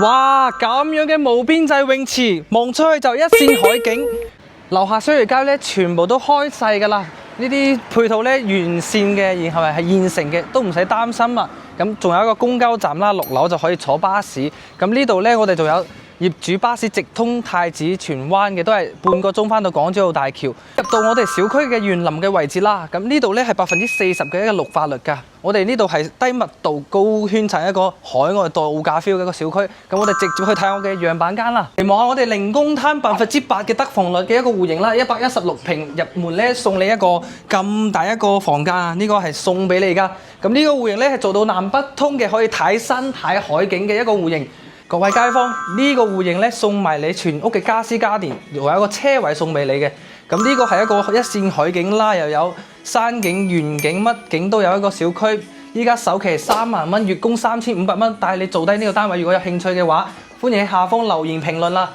哇！咁樣嘅無邊際泳池，望出去就一線海景。樓下水魚街咧，全部都開晒㗎啦。呢啲配套咧完善嘅，然後係現成嘅，都唔使擔心啊。咁仲有一個公交站啦，6樓就可以坐巴士。咁呢度咧，我哋仲有業主巴士直通太子荃灣嘅，都係半個鐘返到港珠澳大橋。入到我哋小區嘅園林嘅位置啦，咁呢度咧係40%嘅一個綠化率㗎。我哋呢度係低密度高圈層一個海外度假 feel 嘅一個小區。咁我哋直接去睇我嘅樣板間啦。嚟望下我哋零公攤8%嘅得房率嘅一個戶型啦，116平入門咧送你一個咁大一個房間啊！呢個係送俾你㗎。咁呢個戶型咧係做到南北通嘅，可以睇山睇海景嘅一個戶型。各位街坊，呢個戶型咧送埋你全屋嘅家私家電，又有一個車位送俾你嘅。咁呢個係一個一線海景啦，又有山景、園景，乜景都有一個小區。依家首期3萬蚊，月供3500蚊，帶你做低呢個單位。如果有興趣嘅話，歡迎喺下方留言評論啦。